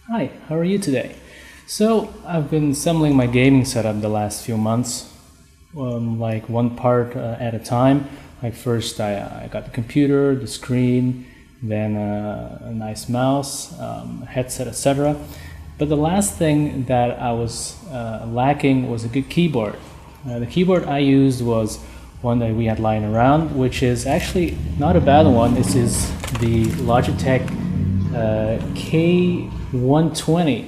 Hi, how are you today? So, I've been assembling my gaming setup the last few months, like one part at a time. Like first I got the computer, the screen, then a nice mouse, headset, etc. But the last thing that I was lacking was a good keyboard. The keyboard I used was one that we had lying around, which is actually not a bad one. This is the Logitech K120,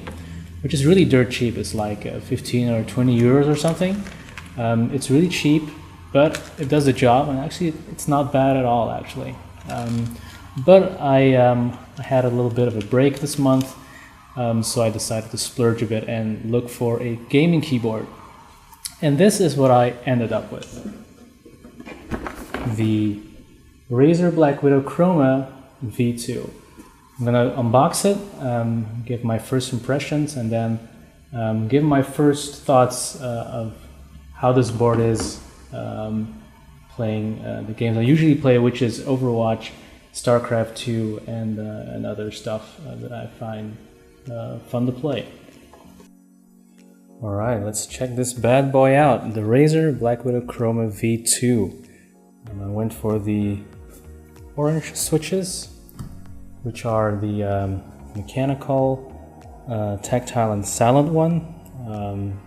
which is really dirt cheap. It's like 15 or 20 euros or something. It's really cheap, but it does the job, and actually it's not bad at all actually. But I had a little bit of a break this month, so I decided to splurge a bit and look for a gaming keyboard. And this is what I ended up with. The Razer BlackWidow Chroma V2. I'm gonna unbox it, give my first impressions, and then give my first thoughts of how this board is playing the games I usually play, which is Overwatch, StarCraft 2, and other stuff that I find fun to play. Alright, let's check this bad boy out. The Razer BlackWidow Chroma V2. And I went for the orange switches, which are the mechanical, tactile, and silent one.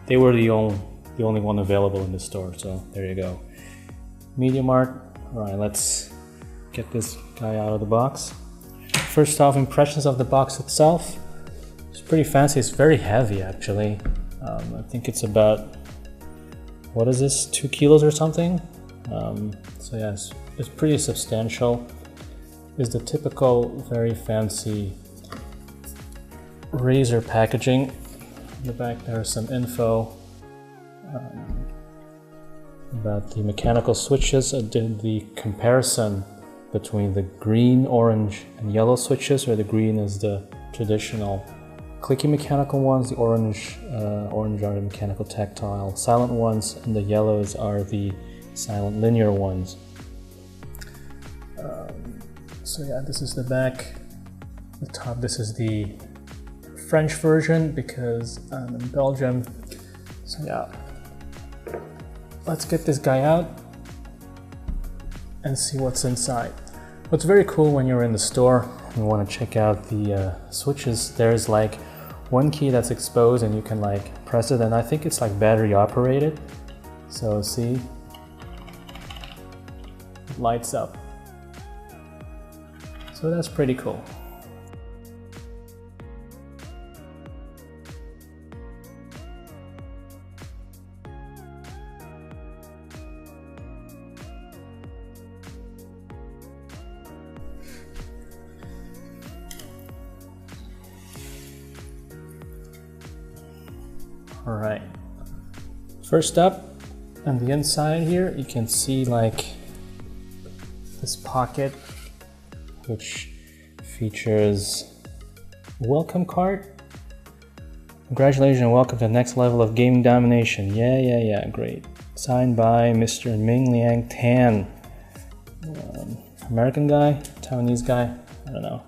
They were the only one available in the store, so there you go. MediaMarkt. Alright, let's get this guy out of the box. First off, impressions of the box itself. It's pretty fancy. It's very heavy actually. I think it's about, what is this, 2 kilos or something? So yes, it's pretty substantial. It's the typical very fancy Razer packaging. In the back there's some info about the mechanical switches. I did the comparison between the green, orange, and yellow switches, where the green is the traditional clicky mechanical ones, the orange are the mechanical tactile silent ones, and the yellows are the silent linear ones. So yeah, this is the back. The top, this is the French version because I'm in Belgium. So yeah, let's get this guy out and see what's inside. What's very cool when you're in the store and you want to check out the switches, there's like one key that's exposed and you can like press it, and I think it's like battery operated. So see, it lights up. So that's pretty cool. All right, first up, on the inside here, you can see like this pocket, which features a welcome card. Congratulations and welcome to the next level of gaming domination. Yeah, great. Signed by Mr. Ming Liang Tan. American guy, Taiwanese guy, I don't know.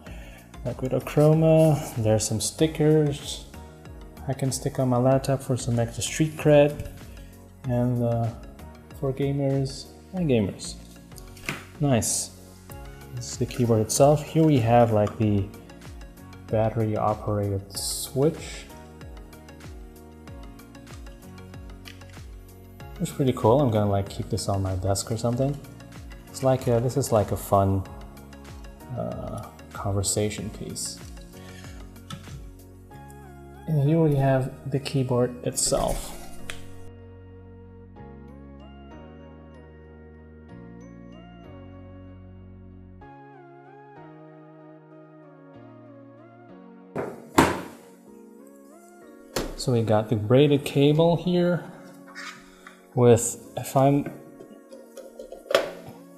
BlackWidow Chroma, there's some stickers I can stick on my laptop for some extra street cred, and for gamers and gamers. Nice. This is the keyboard itself. Here we have like the battery operated switch. It's pretty cool. I'm gonna like keep this on my desk or something. It's like this is like a fun conversation piece. And here we have the keyboard itself. So we got the braided cable here with, if I'm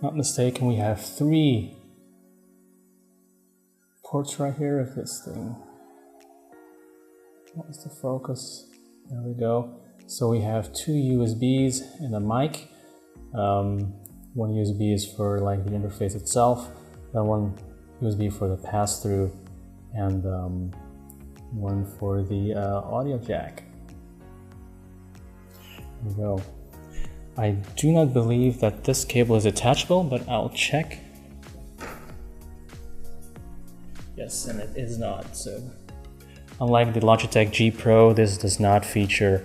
not mistaken, we have 3 ports right here. If this thing, what's the focus? There we go. So we have 2 USBs and a mic. One USB is for like the interface itself, then one USB for the pass-through, and one for the audio jack. There we go. I do not believe that this cable is attachable, but I'll check. Yes, and it is not. So, unlike the Logitech G Pro, this does not feature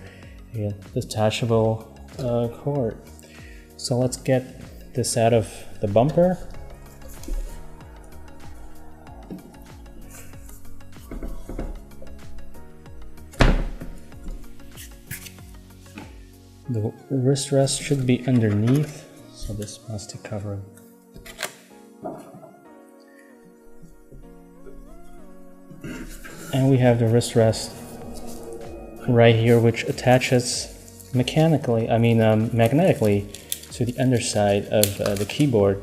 a detachable cord. So let's get this out of the bumper. The wrist rest should be underneath, so this plastic covering. And we have the wrist rest right here, which attaches magnetically to the underside of the keyboard.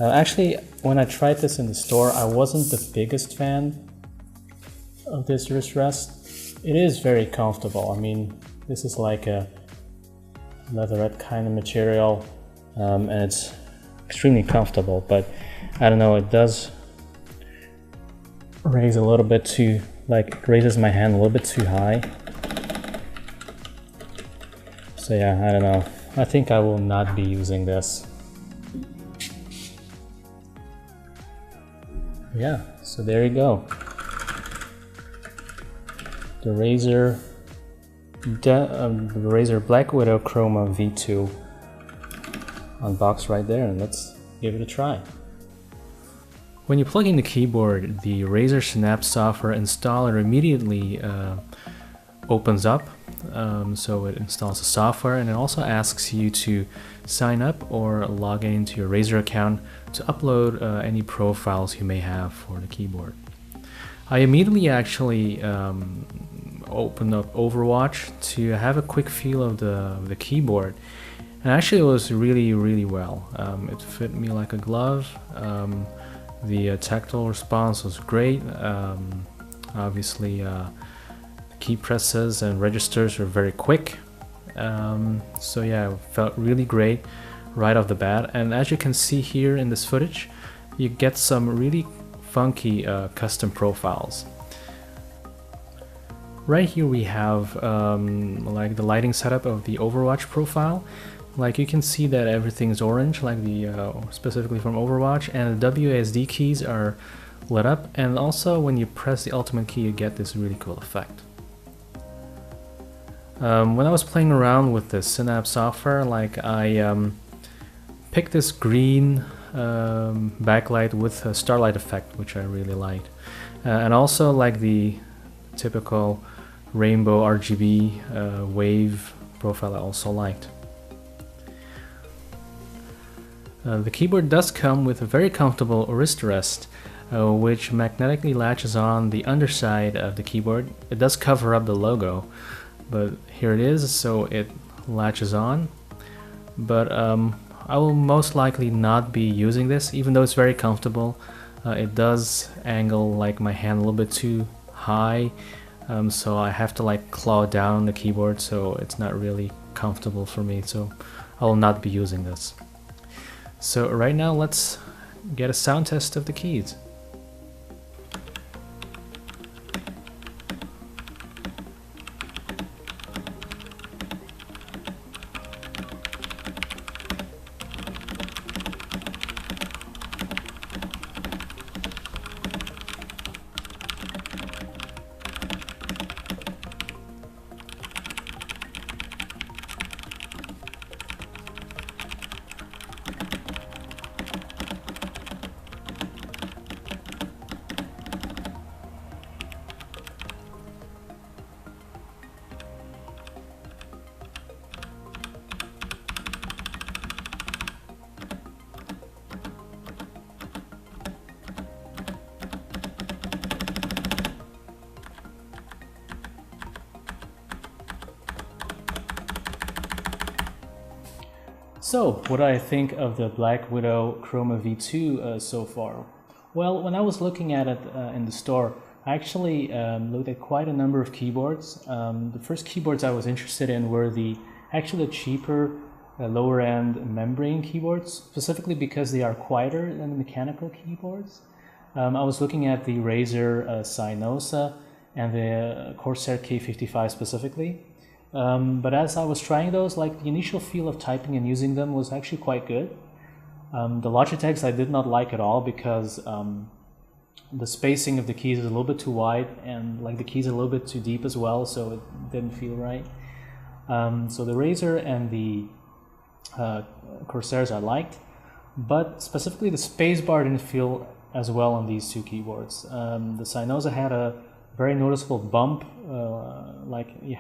Actually, when I tried this in the store, I wasn't the biggest fan of this wrist rest. It is very comfortable. I mean, this is like a leatherette kind of material, and it's extremely comfortable, but I don't know, it does raise a little bit too, like it raises my hand a little bit too high. So yeah, I don't know, I think I will not be using this. Yeah, so there you go. The Razer BlackWidow Chroma V2 unboxed right there, and let's give it a try. When you plug in the keyboard, the Razer Synapse software installer immediately opens up. So it installs the software, and it also asks you to sign up or log into your Razer account to upload any profiles you may have for the keyboard. I immediately actually opened up Overwatch to have a quick feel of the keyboard, and actually it was really well. It fit me like a glove. The tactile response was great. Obviously the key presses and registers were very quick. So yeah, it felt really great right off the bat, and as you can see here in this footage, you get some really funky custom profiles. Right here we have like the lighting setup of the Overwatch profile. Like you can see that everything is orange, like the specifically from Overwatch, and the WASD keys are lit up, and also when you press the ultimate key you get this really cool effect. When I was playing around with the Synapse software, like I picked this green backlight with a starlight effect, which I really liked, and also like the typical rainbow RGB wave profile I also liked. The keyboard does come with a very comfortable wrist rest, which magnetically latches on the underside of the keyboard. It does cover up the logo, but here it is, so it latches on. But I will most likely not be using this, even though it's very comfortable. It does angle like my hand a little bit too high, so I have to like claw down the keyboard, so it's not really comfortable for me, so I will not be using this. So right now let's get a sound test of the keys. So, what do I think of the BlackWidow Chroma V2 so far? Well, when I was looking at it in the store, I actually looked at quite a number of keyboards. The first keyboards I was interested in were actually the cheaper lower end membrane keyboards, specifically because they are quieter than the mechanical keyboards. I was looking at the Razer Synosa, and the Corsair K55 specifically. But as I was trying those, like the initial feel of typing and using them was actually quite good. The Logitechs I did not like at all because the spacing of the keys is a little bit too wide, and like the keys are a little bit too deep as well, so it didn't feel right. So the Razer and the Corsairs I liked, but specifically the spacebar didn't feel as well on these two keyboards. The Synosa had a very noticeable bump, like you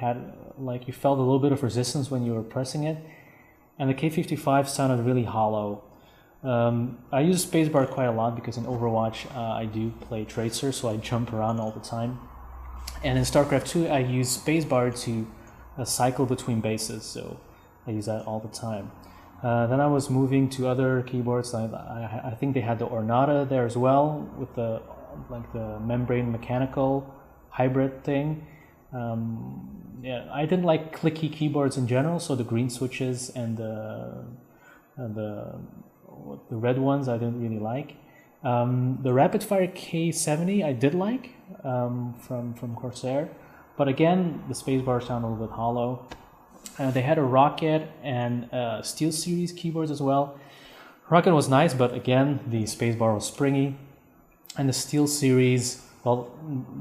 felt a little bit of resistance when you were pressing it, and the K55 sounded really hollow. I use spacebar quite a lot because in Overwatch I do play Tracer, so I jump around all the time. And in StarCraft 2 I use spacebar to cycle between bases, so I use that all the time. Then I was moving to other keyboards. I think they had the Ornata there as well, with the membrane mechanical hybrid thing. Yeah, I didn't like clicky keyboards in general, so the green switches and the red ones I didn't really like. The Rapidfire K70 I did like from Corsair, but again the spacebar sounded a little bit hollow. They had a Rocket and Steel Series keyboards as well. Rocket was nice, but again the spacebar was springy, and the Steel Series, well,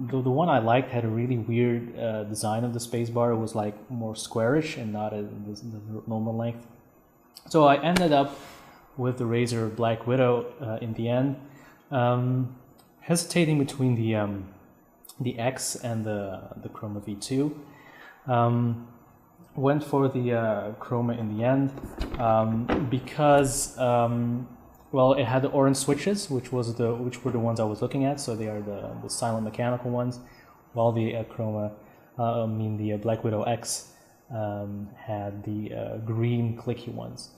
the one I liked had a really weird design of the spacebar. It was like more squarish and not the normal length. So I ended up with the Razer BlackWidow in the end, hesitating between the X and the Chroma V2. Went for the Chroma in the end because well, it had the orange switches, which were the ones I was looking at, so they are the silent mechanical ones, while the Chroma, the BlackWidow X had the green clicky ones.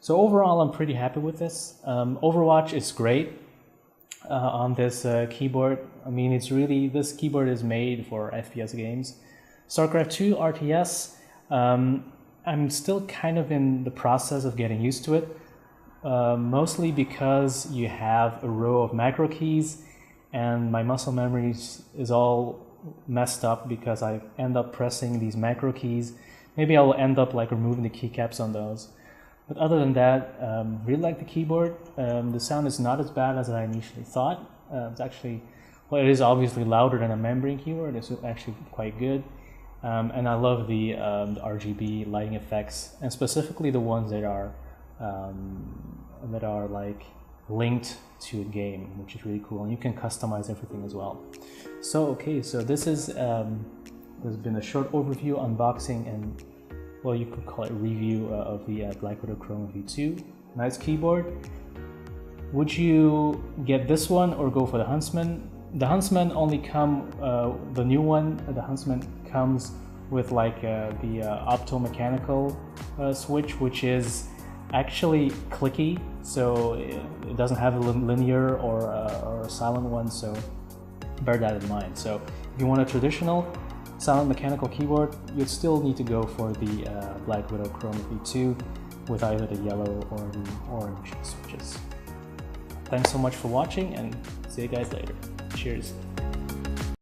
So overall, I'm pretty happy with this. Overwatch is great on this keyboard. I mean, it's really, this keyboard is made for FPS games. StarCraft 2 RTS, I'm still kind of in the process of getting used to it, mostly because you have a row of macro keys, and my muscle memory is all messed up because I end up pressing these macro keys. Maybe I'll end up like removing the keycaps on those. But other than that, really like the keyboard. The sound is not as bad as I initially thought. It's actually, well, it is obviously louder than a membrane keyboard. It's actually quite good. And I love the RGB lighting effects, and specifically the ones that are like linked to a game, which is really cool. And you can customize everything as well. So okay, so this is there's been a short overview, unboxing, and well, you could call it review of the BlackWidow Chroma V2. Nice keyboard. Would you get this one or go for the Huntsman? The Huntsman only the new one, the Huntsman comes with like the optomechanical switch, which is actually clicky, so it doesn't have a linear or a silent one, so bear that in mind. So if you want a traditional silent mechanical keyboard, you'd still need to go for the BlackWidow Chroma V2 with either the yellow or the orange switches. Thanks so much for watching, and see you guys later. Cheers.